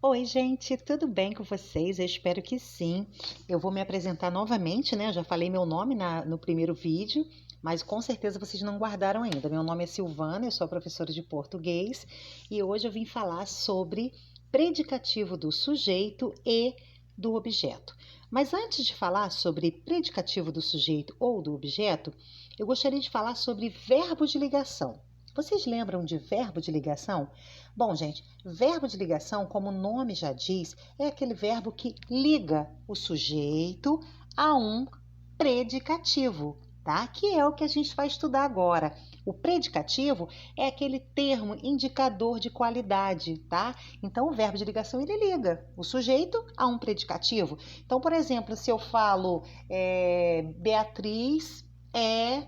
Oi, gente, tudo bem com vocês? Eu espero que sim. Eu vou me apresentar novamente, né? Eu já falei meu nome no primeiro vídeo, mas com certeza vocês não guardaram ainda. Meu nome é Silvana, eu sou professora de português e hoje eu vim falar sobre predicativo do sujeito e do objeto. Mas antes de falar sobre predicativo do sujeito ou do objeto, eu gostaria de falar sobre verbo de ligação. Vocês lembram de verbo de ligação? Bom, gente, verbo de ligação, como o nome já diz, é aquele verbo que liga o sujeito a um predicativo, tá? Que é o que a gente vai estudar agora. O predicativo é aquele termo indicador de qualidade, tá? Então, o verbo de ligação, ele liga o sujeito a um predicativo. Então, por exemplo, se eu falo Beatriz é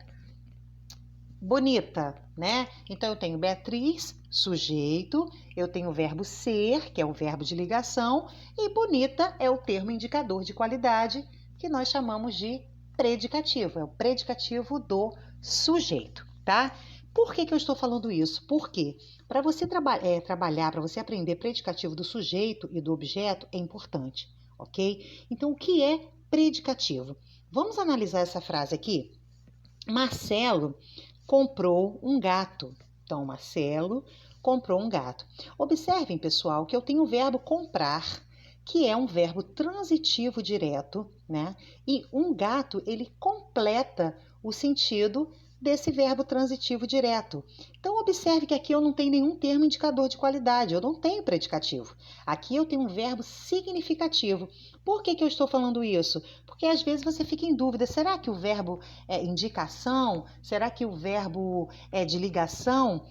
bonita, né? Então eu tenho Beatriz, sujeito, eu tenho o verbo ser, que é o verbo de ligação, e bonita é o termo indicador de qualidade, que nós chamamos de predicativo, é o predicativo do sujeito, tá? Por que eu estou falando isso? Porque para você trabalhar, para você aprender predicativo do sujeito e do objeto é importante, ok? Então o que é predicativo? Vamos analisar essa frase aqui? Marcelo comprou um gato. Então, Marcelo comprou um gato. Observem, pessoal, que eu tenho o verbo comprar, que é um verbo transitivo direto, né? E um gato, ele completa o sentido desse verbo transitivo direto. Então, observe que aqui eu não tenho nenhum termo indicador de qualidade, eu não tenho predicativo. Aqui eu tenho um verbo significativo. Por que eu estou falando isso? Porque às vezes você fica em dúvida, será que o verbo é indicação? Será que o verbo é de ligação?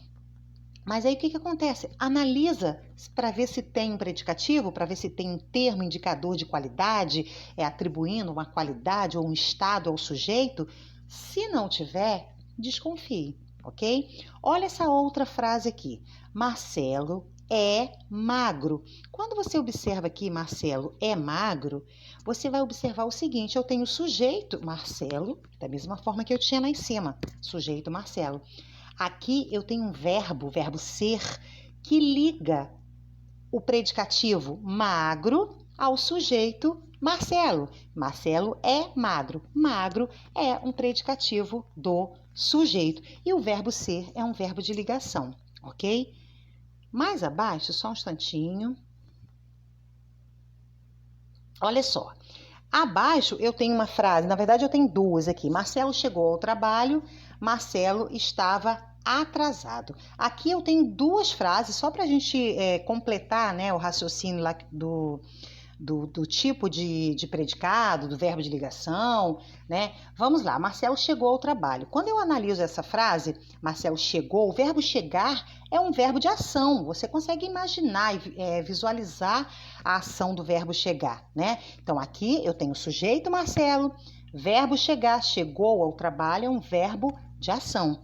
Mas aí o que acontece? Analisa para ver se tem um predicativo, para ver se tem um termo indicador de qualidade, atribuindo uma qualidade ou um estado ao sujeito. Se não tiver, desconfie, ok? Olha essa outra frase aqui. Marcelo é magro. Quando você observa aqui Marcelo é magro, você vai observar o seguinte, eu tenho sujeito Marcelo, da mesma forma que eu tinha lá em cima, sujeito Marcelo. Aqui eu tenho um verbo ser, que liga o predicativo magro ao sujeito Marcelo. Marcelo é magro. Magro é um predicativo do sujeito. E o verbo ser é um verbo de ligação, ok? Mais abaixo, só um instantinho. Olha só. Abaixo eu tenho uma frase, na verdade eu tenho duas aqui. Marcelo chegou ao trabalho, Marcelo estava atrasado. Aqui eu tenho duas frases, só para a gente completar, né, o raciocínio lá do tipo de predicado, do verbo de ligação, né? Vamos lá, Marcelo chegou ao trabalho. Quando eu analiso essa frase, Marcelo chegou, o verbo chegar é um verbo de ação. Você consegue imaginar e visualizar a ação do verbo chegar, né? Então aqui eu tenho sujeito Marcelo, verbo chegar, chegou ao trabalho é um verbo de ação.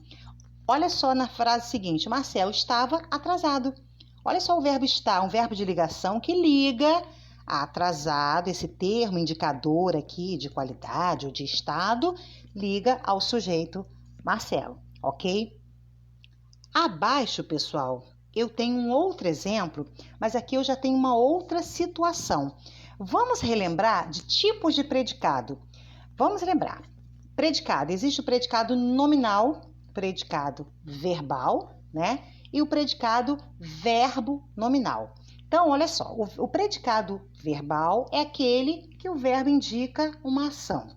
Olha só na frase seguinte, Marcelo estava atrasado. Olha só o verbo estar, um verbo de ligação que liga atrasado, esse termo indicador aqui de qualidade ou de estado, liga ao sujeito Marcelo, ok? Abaixo, pessoal, eu tenho um outro exemplo, mas aqui eu já tenho uma outra situação. Vamos relembrar de tipos de predicado. Vamos lembrar. Predicado, existe o predicado nominal, predicado verbal, né? E o predicado verbo nominal. Então, olha só, o predicado verbal é aquele que o verbo indica uma ação.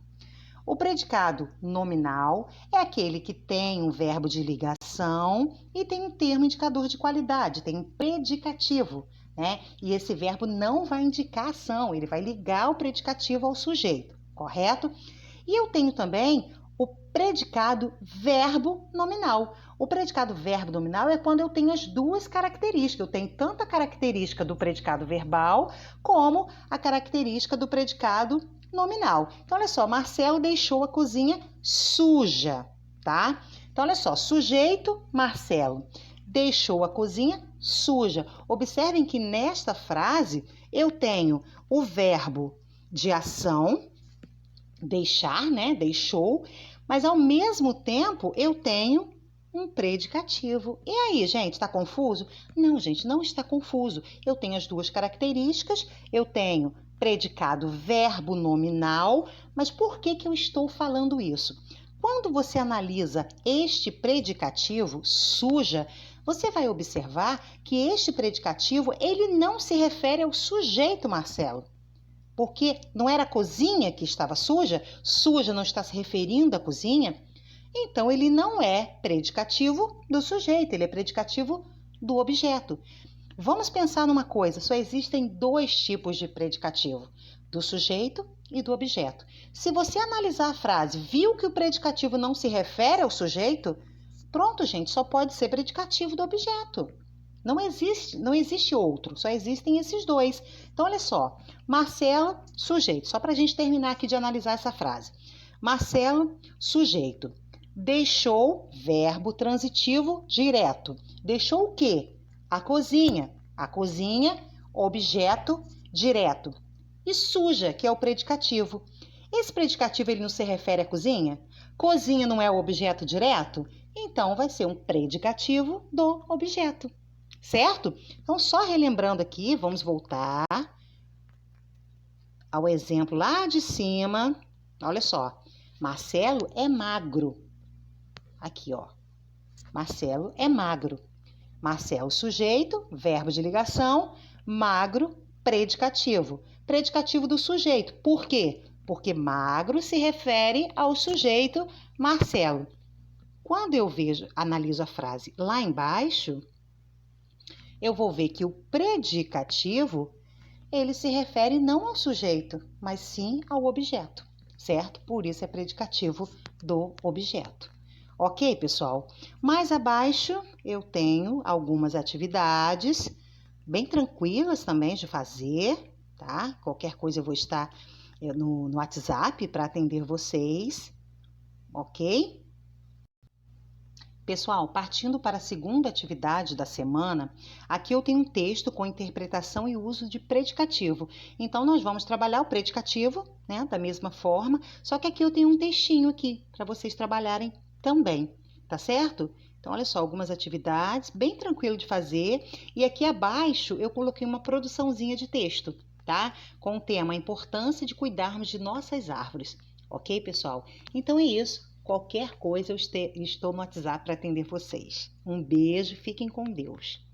O predicado nominal é aquele que tem um verbo de ligação e tem um termo indicador de qualidade, tem um predicativo, né? E esse verbo não vai indicar ação, ele vai ligar o predicativo ao sujeito, correto? E eu tenho também o predicado verbo nominal. O predicado verbo nominal é quando eu tenho as duas características. Eu tenho tanto a característica do predicado verbal como a característica do predicado nominal. Então, olha só, Marcelo deixou a cozinha suja, tá? Então, olha só, sujeito, Marcelo, deixou a cozinha suja. Observem que nesta frase eu tenho o verbo de ação, deixar, né? Deixou, mas ao mesmo tempo eu tenho um predicativo. E aí, gente, está confuso? Não, gente, não está confuso. Eu tenho as duas características, eu tenho predicado verbo nominal, mas por que eu estou falando isso? Quando você analisa este predicativo, suja, você vai observar que este predicativo, ele não se refere ao sujeito, Marcelo. Porque não era a cozinha que estava suja? Suja não está se referindo à cozinha? Então, ele não é predicativo do sujeito, ele é predicativo do objeto. Vamos pensar numa coisa, só existem dois tipos de predicativo, do sujeito e do objeto. Se você analisar a frase, viu que o predicativo não se refere ao sujeito, pronto, gente, só pode ser predicativo do objeto. Não existe outro, só existem esses dois. Então, olha só, Marcelo, sujeito, só para a gente terminar aqui de analisar essa frase. Marcelo, sujeito, deixou, verbo transitivo direto. Deixou o quê? A cozinha. A cozinha, objeto direto. E suja, que é o predicativo. Esse predicativo ele não se refere à cozinha? Cozinha não é o objeto direto? Então, vai ser um predicativo do objeto. Certo? Então, só relembrando aqui, vamos voltar ao exemplo lá de cima. Olha só, Marcelo é magro. Aqui, ó. Marcelo é magro. Marcelo, sujeito, verbo de ligação, magro, predicativo. Predicativo do sujeito. Por quê? Porque magro se refere ao sujeito Marcelo. Quando eu analiso a frase lá embaixo, eu vou ver que o predicativo, ele se refere não ao sujeito, mas sim ao objeto, certo? Por isso é predicativo do objeto. Ok, pessoal? Mais abaixo eu tenho algumas atividades bem tranquilas também de fazer, tá? Qualquer coisa eu vou estar no WhatsApp para atender vocês, ok? Pessoal, partindo para a segunda atividade da semana, aqui eu tenho um texto com interpretação e uso de predicativo. Então, nós vamos trabalhar o predicativo, né, da mesma forma, só que aqui eu tenho um textinho aqui para vocês trabalharem também, tá certo? Então, olha só, algumas atividades, bem tranquilo de fazer. E aqui abaixo eu coloquei uma produçãozinha de texto, tá? Com o tema a importância de cuidarmos de nossas árvores. Ok, pessoal? Então é isso. Qualquer coisa eu estou no WhatsApp para atender vocês. Um beijo, fiquem com Deus.